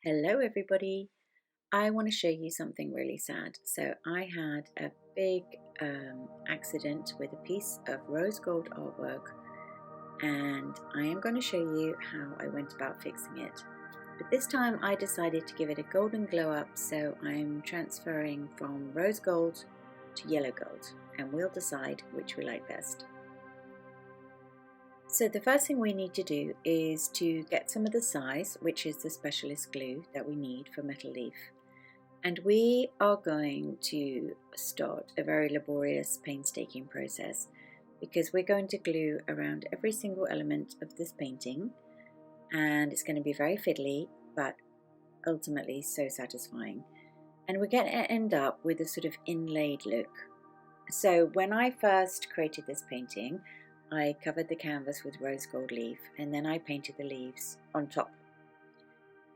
Hello everybody. I want to show you something really sad. So I had a big accident with a piece of rose gold artwork, and I am going to show you how I went about fixing it. But this time I decided to give it a golden glow up, so I'm transferring from rose gold to yellow gold, and we'll decide which we like best. So the first thing we need to do is to get some of the size, which is the specialist glue that we need for metal leaf. And we are going to start a very laborious, painstaking process because we're going to glue around every single element of this painting, and it's going to be very fiddly, but ultimately so satisfying. And we're going to end up with a sort of inlaid look. So when I first created this painting, I covered the canvas with rose gold leaf, and then I painted the leaves on top.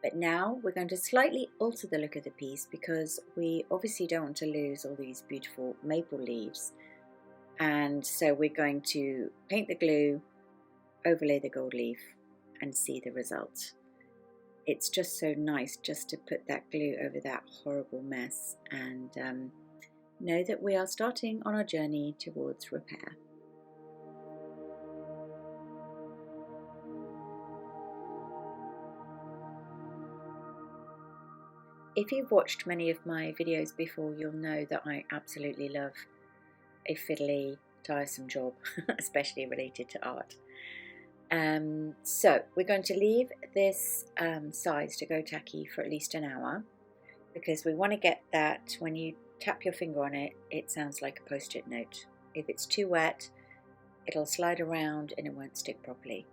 But now we're going to slightly alter the look of the piece because we obviously don't want to lose all these beautiful maple leaves. And so we're going to paint the glue, overlay the gold leaf, and see the result. It's just so nice just to put that glue over that horrible mess and know that we are starting on our journey towards repair. If you've watched many of my videos before, you'll know that I absolutely love a fiddly, tiresome job, especially related to art. So we're going to leave this size to go tacky for at least an hour because we want to get that when you tap your finger on it, it sounds like a post-it note. If it's too wet, it'll slide around and it won't stick properly.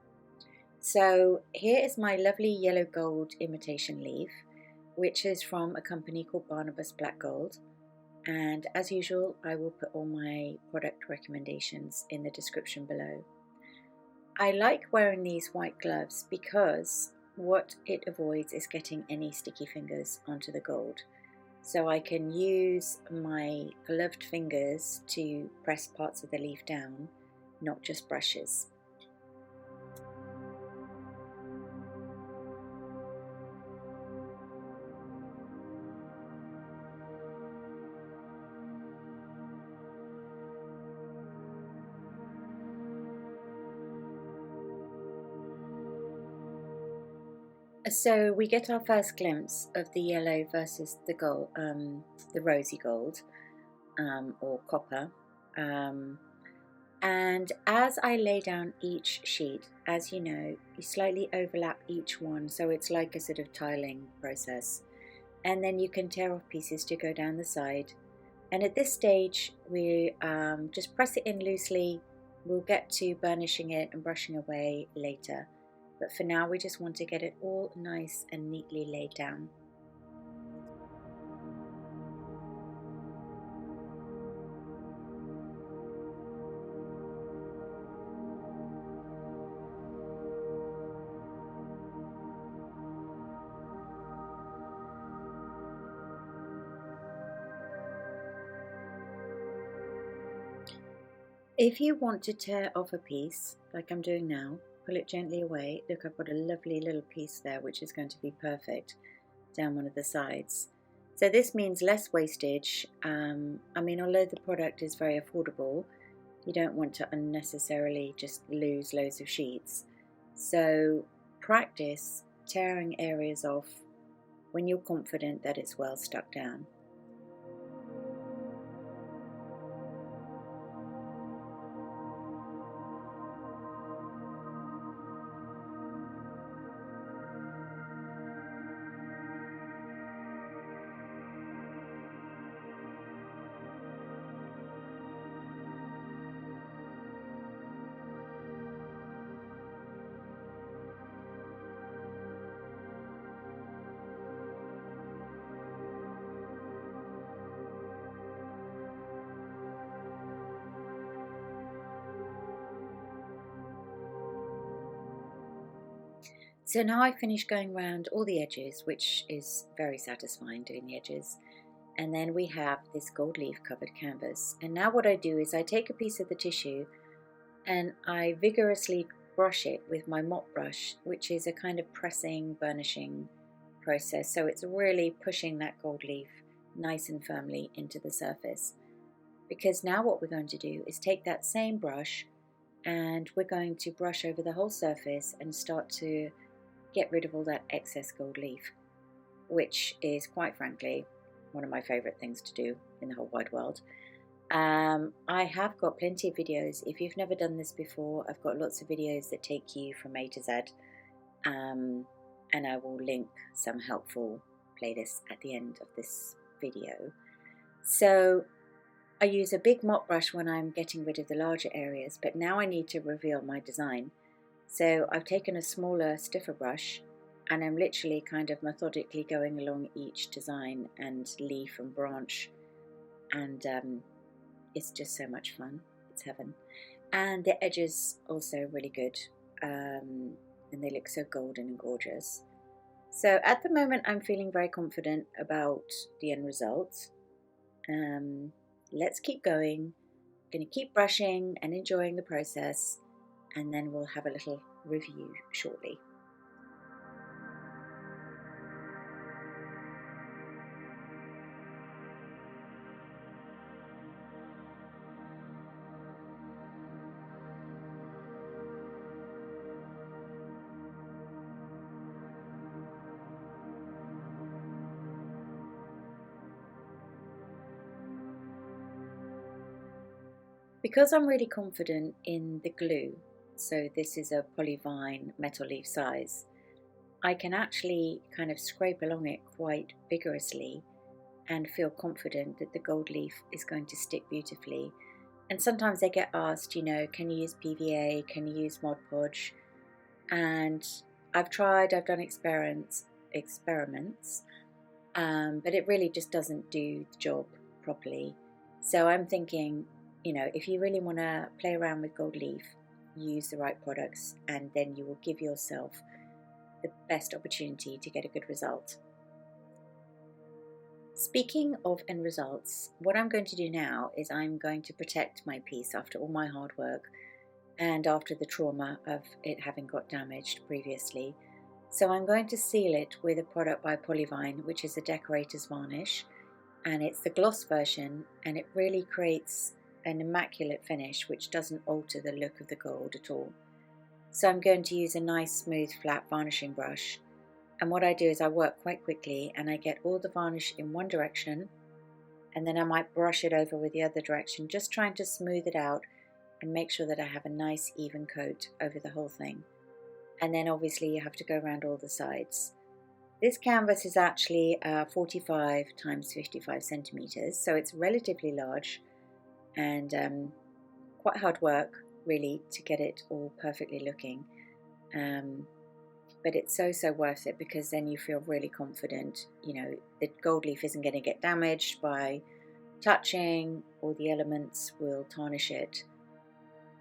So here is my lovely yellow gold imitation leaf, which is from a company called Barnabas BlattGold. And as usual, I will put all my product recommendations in the description below. I like wearing these white gloves because what it avoids is getting any sticky fingers onto the gold. So I can use my gloved fingers to press parts of the leaf down, not just brushes. So we get our first glimpse of the yellow versus the gold, the rosy gold or copper. And as I lay down each sheet, as you know, you slightly overlap each one, so it's like a sort of tiling process. And then you can tear off pieces to go down the side. And at this stage, we just press it in loosely. We'll get to burnishing it and brushing away later. But for now, we just want to get it all nice and neatly laid down. If you want to tear off a piece, like I'm doing now, pull it gently away. Look, I've got a lovely little piece there, which is going to be perfect down one of the sides. So this means less wastage. I mean, although the product is very affordable, you don't want to unnecessarily just lose loads of sheets. So practice tearing areas off when you're confident that it's well stuck down. So now I've finished going around all the edges, which is very satisfying doing the edges. And then we have this gold leaf covered canvas. And now what I do is I take a piece of the tissue and I vigorously brush it with my mop brush, which is a kind of pressing, burnishing process, so it's really pushing that gold leaf nice and firmly into the surface. Because now what we're going to do is take that same brush and we're going to brush over the whole surface and start to get rid of all that excess gold leaf, which is quite frankly one of my favorite things to do in the whole wide world. I have got plenty of videos. If you've never done this before, I've got lots of videos that take you from A to Z, and I will link some helpful playlists at the end of this video. So I use a big mop brush when I'm getting rid of the larger areas, but now I need to reveal my design. So I've taken a smaller, stiffer brush and I'm literally kind of methodically going along each design and leaf and branch, and it's just so much fun. It's heaven. And the edges also really good, and they look so golden and gorgeous. So at the moment I'm feeling very confident about the end result. Let's keep going. I'm going to keep brushing and enjoying the process, and then we'll have a little review shortly. Because I'm really confident in the glue, so this is a polyvine metal leaf size, I can actually kind of scrape along it quite vigorously and feel confident that the gold leaf is going to stick beautifully. And sometimes they get asked, you know, can you use PVA, can you use Mod Podge? And I've done experiments, but it really just doesn't do the job properly. So I'm thinking, you know, if you really want to play around with gold leaf, use the right products, and then you will give yourself the best opportunity to get a good result. Speaking of end results, what I'm going to do now is I'm going to protect my piece after all my hard work and after the trauma of it having got damaged previously. So I'm going to seal it with a product by Polyvine, which is a decorator's varnish, and it's the gloss version, and it really creates an immaculate finish which doesn't alter the look of the gold at all. So I'm going to use a nice smooth flat varnishing brush, and what I do is I work quite quickly and I get all the varnish in one direction, and then I might brush it over with the other direction, just trying to smooth it out and make sure that I have a nice even coat over the whole thing. And then obviously you have to go around all the sides. This canvas is actually 45 times 55 centimeters, so it's relatively large, and quite hard work really to get it all perfectly looking, but it's so worth it, because then you feel really confident, you know, the gold leaf isn't going to get damaged by touching, or the elements will tarnish it.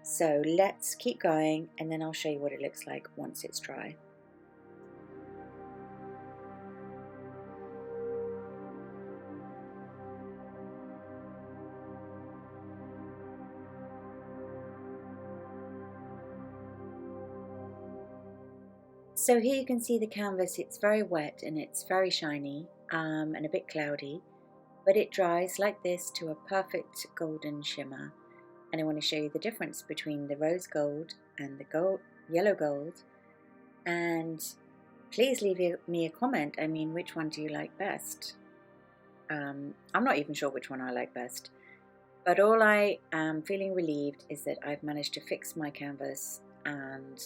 So let's keep going, and then I'll show you what it looks like once it's dry. So here you can see the canvas. It's very wet and it's very shiny, and a bit cloudy, but it dries like this to a perfect golden shimmer. And I want to show you the difference between the rose gold and the yellow gold. And please leave me a comment. I mean, which one do you like best? I'm not even sure which one I like best, but all I am feeling relieved is that I've managed to fix my canvas, and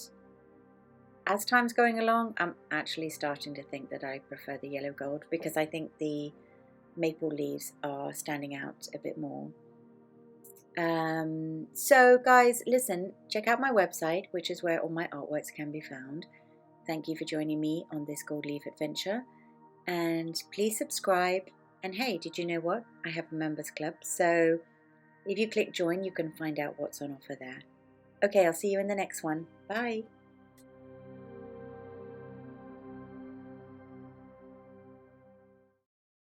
as time's going along, I'm actually starting to think that I prefer the yellow gold, because I think the maple leaves are standing out a bit more. So guys, listen, check out my website, which is where all my artworks can be found. Thank you for joining me on this gold leaf adventure, and please subscribe. And hey, did you know what? I have a members club, so if you click join, you can find out what's on offer there. Okay, I'll see you in the next one. Bye.